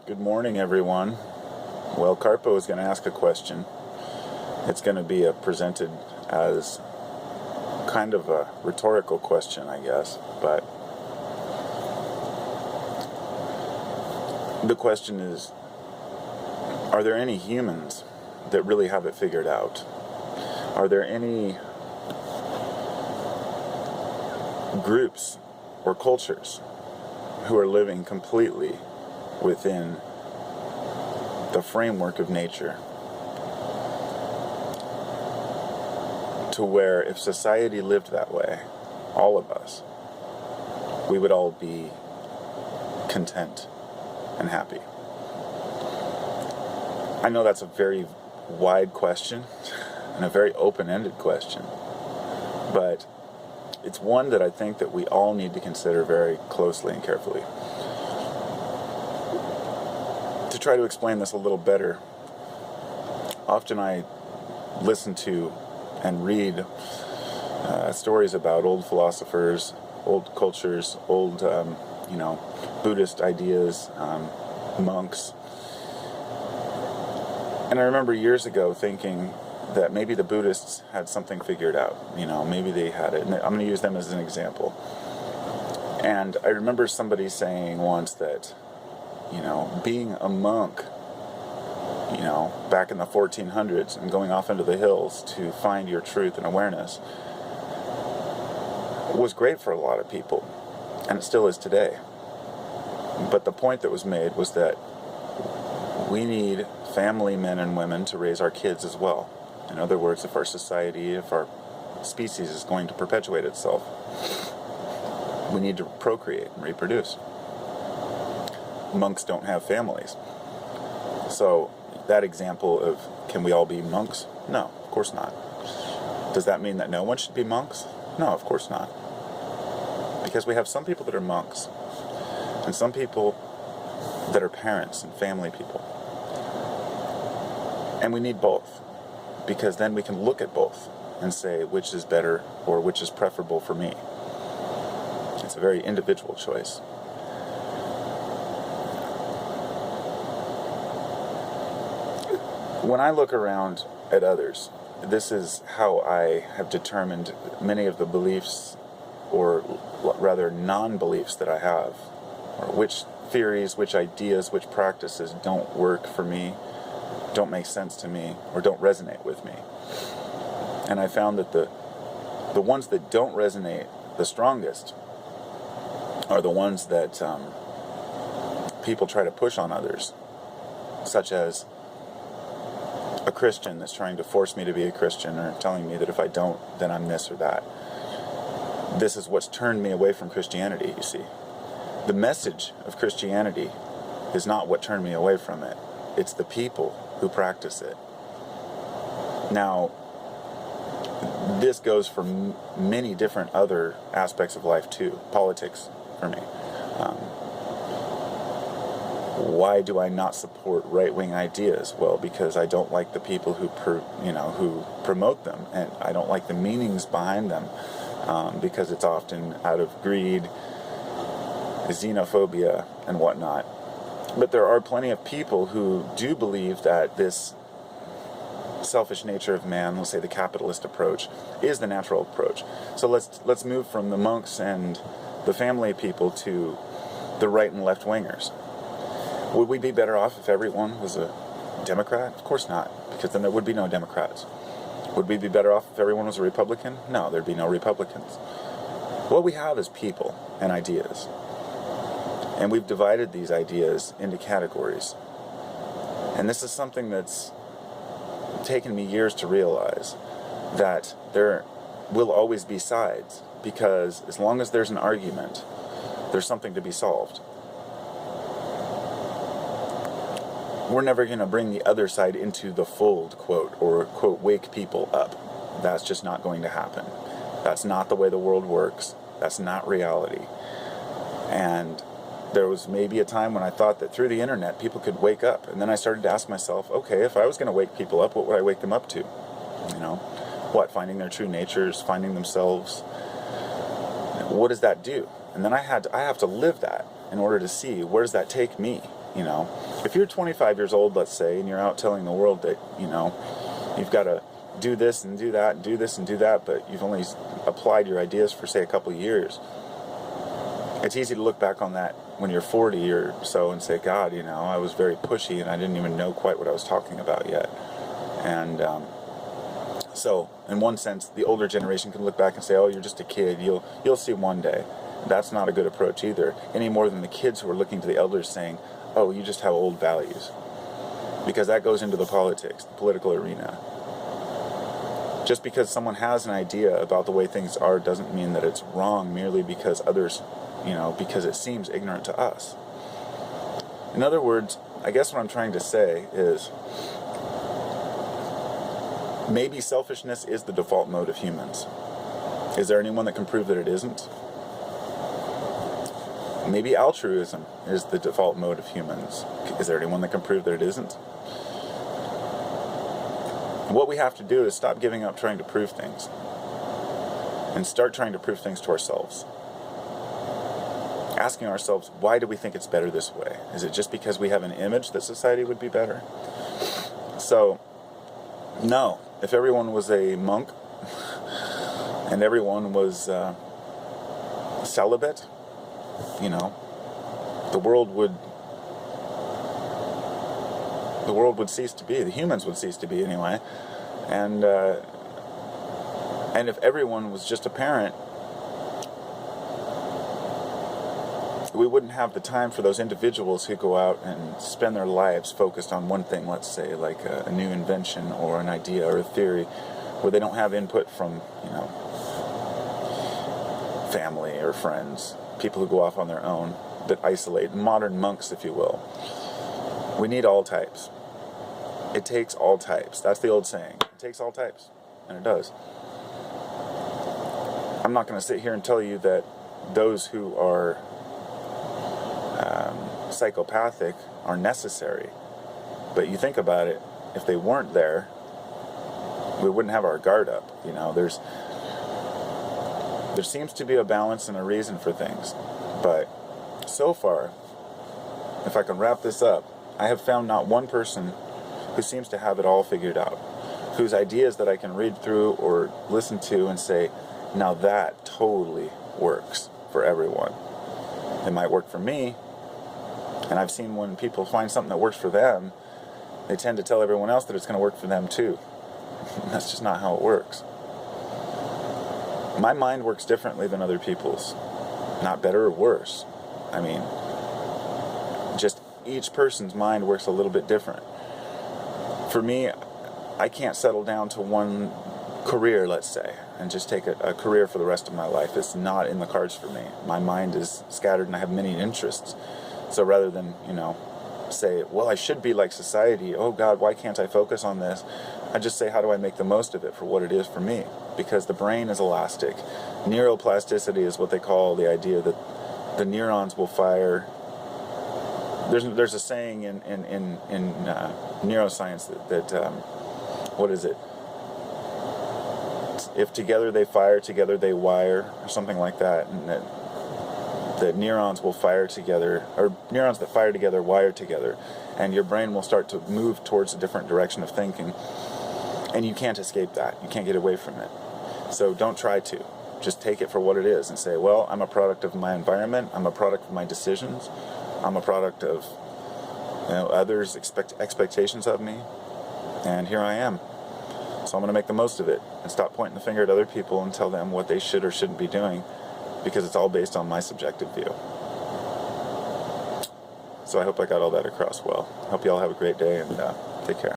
Good morning, everyone. Well, Carpo is going to ask a question. It's going to be presented as kind of a rhetorical question, I guess, but the question is, are there any humans that really have it figured out? Are there any groups or cultures who are living completely within the framework of nature, to where if society lived that way, all of us, we would all be content and happy? I know that's a very wide question and a very open-ended question, but it's one that I think that we all need to consider very closely and carefully. To try to explain this a little better, often I listen to and read stories about old philosophers, old cultures, old, Buddhist ideas, monks. And I remember years ago thinking that maybe the Buddhists had something figured out. Maybe they had it. And I'm going to use them as an example. And I remember somebody saying once that, being a monk, back in the 1400s and going off into the hills to find your truth and awareness was great for a lot of people. And it still is today. But the point that was made was that we need family men and women to raise our kids as well. In other words, if our society, if our species is going to perpetuate itself, we need to procreate and reproduce. Monks don't have families. So that example of, can we all be monks? No, of course not. Does that mean that no one should be monks? No, of course not. Because we have some people that are monks and some people that are parents and family people. And we need both, because then we can look at both and say which is better or which is preferable for me. It's a very individual choice. When I look around at others, this is how I have determined many of the beliefs, or rather non-beliefs that I have, or which theories, which ideas, which practices don't work for me, don't make sense to me, or don't resonate with me. And I found that the ones that don't resonate the strongest are the ones that people try to push on others, such as a Christian that's trying to force me to be a Christian, or telling me that if I don't, then I'm this or that. This is what's turned me away from Christianity, you see. The message of Christianity is not what turned me away from it. It's the people who practice it. Now, this goes for many different other aspects of life too. Politics, for me. Why do I not support right-wing ideas? Well, because I don't like the people who promote them, and I don't like the meanings behind them, because it's often out of greed, xenophobia, and whatnot. But there are plenty of people who do believe that this selfish nature of man, let's say the capitalist approach, is the natural approach. So let's move from the monks and the family people to the right and left wingers. Would we be better off if everyone was a Democrat? Of course not, because then there would be no Democrats. Would we be better off if everyone was a Republican? No, there'd be no Republicans. What we have is people and ideas. And we've divided these ideas into categories. And this is something that's taken me years to realize, that there will always be sides, because as long as there's an argument, there's something to be solved. We're never going to bring the other side into the fold, quote, or, quote, wake people up. That's just not going to happen. That's not the way the world works. That's not reality. And there was maybe a time when I thought that through the internet people could wake up. And then I started to ask myself, okay, if I was going to wake people up, what would I wake them up to? Finding their true natures, finding themselves. What does that do? And then I have to live that in order to see, where does that take me? if you're 25 years old, let's say, and you're out telling the world that, you've got to do this and do that, and do this and do that, but you've only applied your ideas for, say, a couple of years, it's easy to look back on that when you're 40 or so and say, God, I was very pushy and I didn't even know quite what I was talking about yet. And so, in one sense, the older generation can look back and say, oh, you're just a kid, you'll see one day. That's not a good approach either, any more than the kids who are looking to the elders saying, oh, you just have old values. Because that goes into the political arena. Just because someone has an idea about the way things are doesn't mean that it's wrong merely because others, because it seems ignorant to us. In other words, I guess what I'm trying to say is maybe selfishness is the default mode of humans. Is there anyone that can prove that it isn't? Maybe altruism is the default mode of humans. Is there anyone that can prove that it isn't? What we have to do is stop giving up trying to prove things and start trying to prove things to ourselves. Asking ourselves, why do we think it's better this way? Is it just because we have an image that society would be better? So, no. If everyone was a monk and everyone was celibate, the world would cease to be. The humans would cease to be anyway. And if everyone was just a parent, we wouldn't have the time for those individuals who go out and spend their lives focused on one thing, let's say, like a new invention or an idea or a theory, where they don't have input from, family or friends, people who go off on their own, that isolate, modern monks, if you will. We need all types. It takes all types. That's the old saying. It takes all types. And it does. I'm not going to sit here and tell you that those who are psychopathic are necessary. But you think about it, if they weren't there, we wouldn't have our guard up. There seems to be a balance and a reason for things. But so far, if I can wrap this up, I have found not one person who seems to have it all figured out, whose ideas that I can read through or listen to and say, now that totally works for everyone. It might work for me, and I've seen when people find something that works for them, they tend to tell everyone else that it's going to work for them too. That's just not how it works. My mind works differently than other people's. Not better or worse. I mean, just each person's mind works a little bit different. For me, I can't settle down to one career, let's say, and just take a career for the rest of my life. It's not in the cards for me. My mind is scattered and I have many interests. So rather than, say, well, I should be like society. Oh God, why can't I focus on this? I just say, how do I make the most of it for what it is for me? Because the brain is elastic. Neuroplasticity is what they call the idea that the neurons will fire. There's a saying in neuroscience that what is it? If together they fire, together they wire, or something like that, and that neurons will fire together, or neurons that fire together wire together, and your brain will start to move towards a different direction of thinking, and you can't escape that. You can't get away from it. So don't try to. Just take it for what it is and say, well, I'm a product of my environment, I'm a product of my decisions, I'm a product of others' expectations of me, and here I am. So I'm going to make the most of it and stop pointing the finger at other people and tell them what they should or shouldn't be doing, because it's all based on my subjective view. So I hope I got all that across well. I hope you all have a great day, and take care.